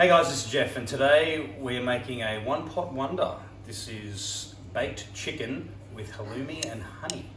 Hey guys, this is Geoff, and today we're making a one-pot wonder. This is baked chicken with halloumi and honey.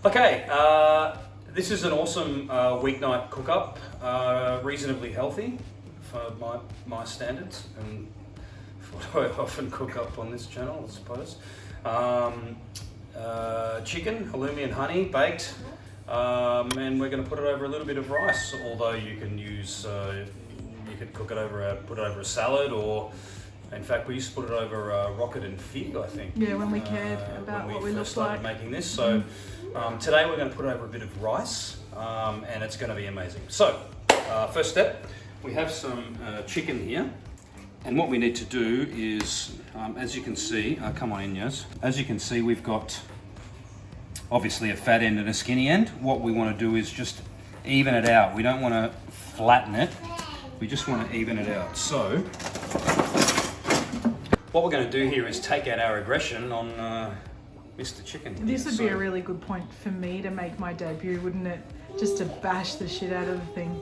Okay, this is an awesome weeknight cook-up, reasonably healthy for my standards and for what I often cook up on this channel, I suppose. Chicken, halloumi and honey, baked, and we're going to put it over a little bit of rice, although you can use, you could cook it over, put it over a salad, or in fact we used to put it over rocket and fig, I think. Yeah, when we cared about what we looked like. Making this, so today we're going to put over a bit of rice, and it's going to be amazing. So, first step, we have some chicken here, and what we need to do is, as you can see, come on in, yes. As you can see, we've got obviously a fat end and a skinny end. What we want to do is just even it out. We don't want to flatten it. We just want to even it out. So, what we're going to do here is take out our aggression on Mr. Chicken. This would be a really good point for me to make my debut, wouldn't it? Just to bash the shit out of the thing.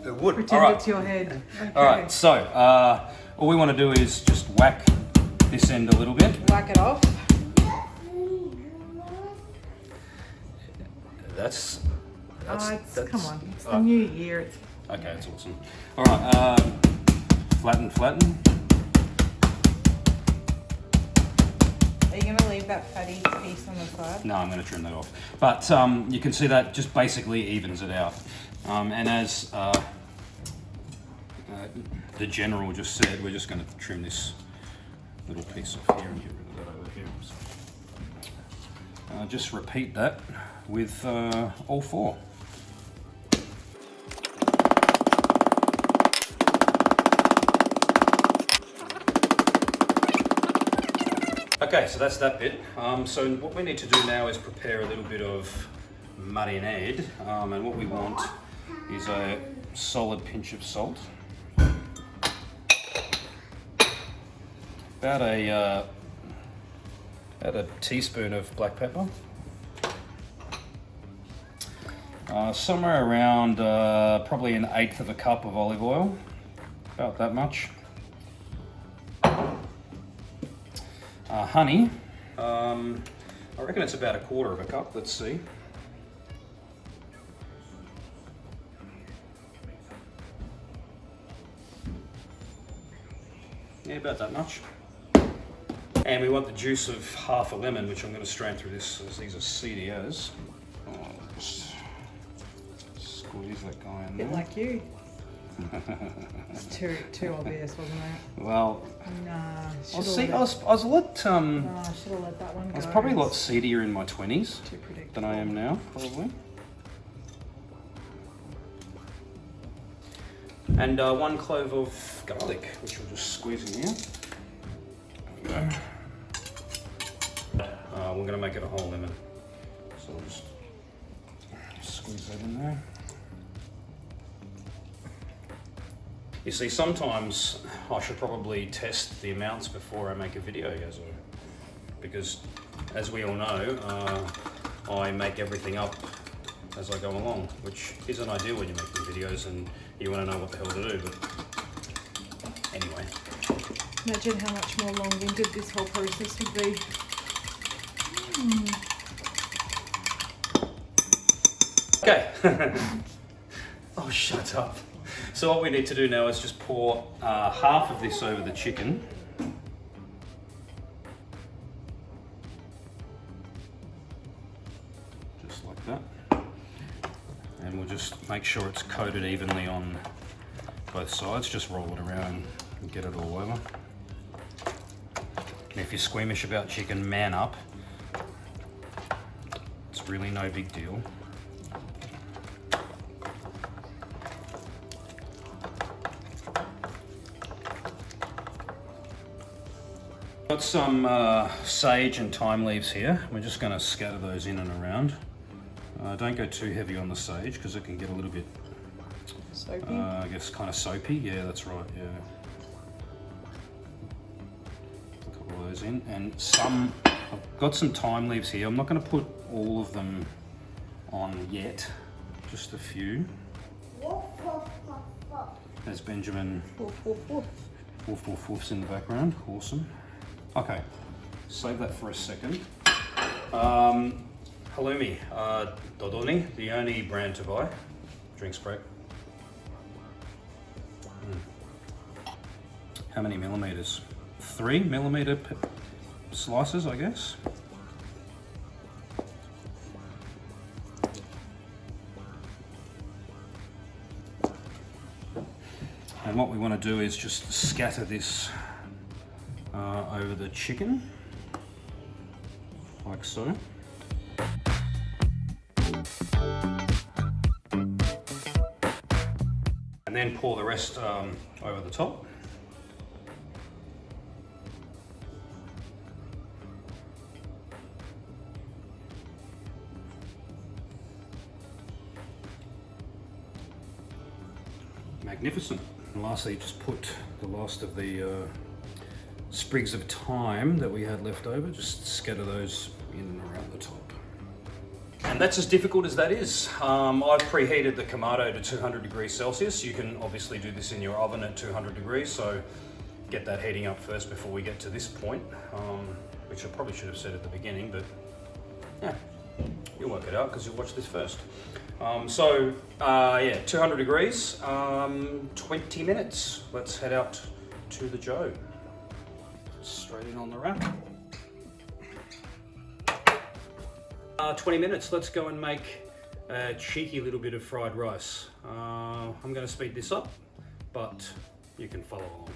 It would. Pretend it's your head. Okay. All right, so all we want to do is just whack this end a little bit. Whack it off. That's come on, it's the new year. Okay, it's awesome. All right, flatten. Are you going to leave that fatty piece on the side? No, I'm going to trim that off. But you can see that just basically evens it out. And as the general just said, we're just going to trim this little piece off here and get rid of that over here. So, just repeat that with all four. Okay, so that's that bit. So what we need to do now is prepare a little bit of marinade, and what we want is a solid pinch of salt, about a teaspoon of black pepper, somewhere around probably 1/8 of a cup of olive oil, about that much. Honey, I reckon it's about 1/4 of a cup, let's see. Yeah, about that much. And we want the juice of half a lemon, which I'm going to strain through this, as these are seedy as. Just squeeze that guy in there. Bit like you. It's too obvious, wasn't it? Well, nah, I was a lot. I should have let that one go. I was probably a lot seedier in my 20s Too predictable than I am now, probably. And 1 clove of garlic, which we'll just squeeze in here. There we go. We're going to make it a whole lemon, so we'll just squeeze that in there. You see, sometimes I should probably test the amounts before I make a video, because as we all know, I make everything up as I go along, which isn't ideal when you're making videos and you want to know what the hell to do, but anyway. Imagine how much more long-winded this whole process would be. Okay. Oh, shut up. So what we need to do now is just pour half of this over the chicken. Just like that. And we'll just make sure it's coated evenly on both sides. Just roll it around and get it all over. And if you're squeamish about chicken, man up. It's really no big deal. Got some sage and thyme leaves here. We're just going to scatter those in and around. Don't go too heavy on the sage because it can get a little bit Soapy. I guess kind of soapy. Yeah, that's right. Yeah. A couple of those in, and some. I've got some thyme leaves here. I'm not going to put all of them on yet. Just a few. There's Benjamin. Woof woof woofs in the background. Awesome. Okay, save that for a second. Halloumi, Dodoni, the only brand to buy. Drinks break. How many millimeters? 3 millimeter slices, I guess. And what we want to do is just scatter this over the chicken, like so. And then pour the rest over the top. Magnificent. And lastly, just put the last of the sprigs of thyme that we had left over, just scatter those in and around the top. And that's as difficult as that is. I've preheated the Kamado to 200 degrees Celsius. You can obviously do this in your oven at 200 degrees, so get that heating up first before we get to this point, which I probably should have said at the beginning, but yeah, you'll work it out because you'll watch this first. Yeah, 200 degrees, 20 minutes. Let's head out to the Joe. Straight in on the rack. 20 minutes, let's go and make a cheeky little bit of fried rice. I'm going to speed this up, but you can follow along.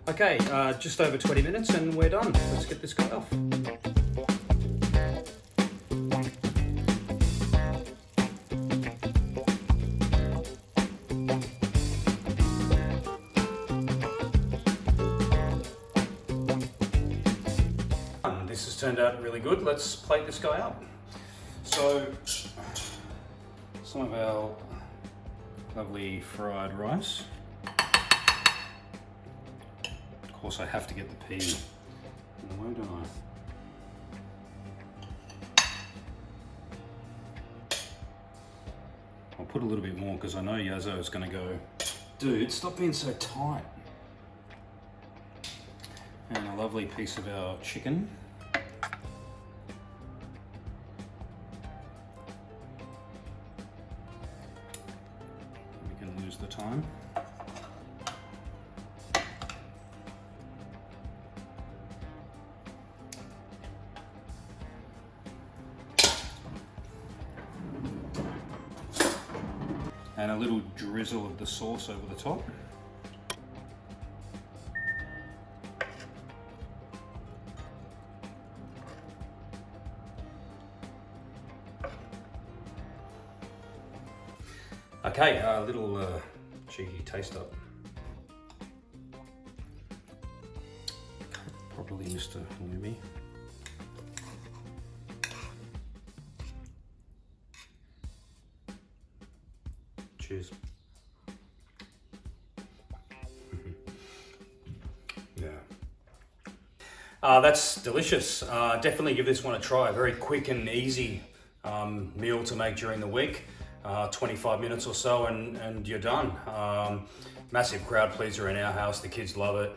Okay, just over 20 minutes and we're done. Let's get this guy off. This has turned out really good. Let's plate this guy up. So, some of our lovely fried rice. Of course, I have to get the pea in the way, don't I? I'll put a little bit more because I know Yazzo is going to go, dude, stop being so tight. And a lovely piece of our chicken. We can lose the time. And a little drizzle of the sauce over the top. Okay, a little cheeky taste up. properly, Mr. Halloumi. Cheers. Yeah. That's delicious. Definitely give this one a try. A very quick and easy meal to make during the week. 25 minutes or so and you're done. Massive crowd pleaser in our house. The kids love it.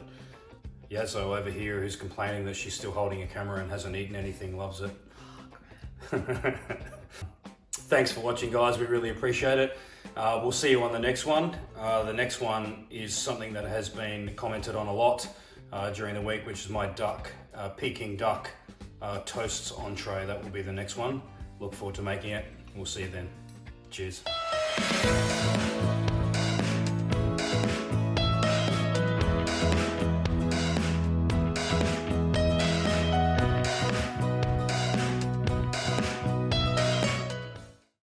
Yazzo over here, who's complaining that she's still holding a camera and hasn't eaten anything, loves it. Thanks for watching, guys. We really appreciate it. We'll see you on the next one. The next one is something that has been commented on a lot during the week, which is my Peking duck toasts entree. That will be the next one. Look forward to making it. We'll see you then. Cheers.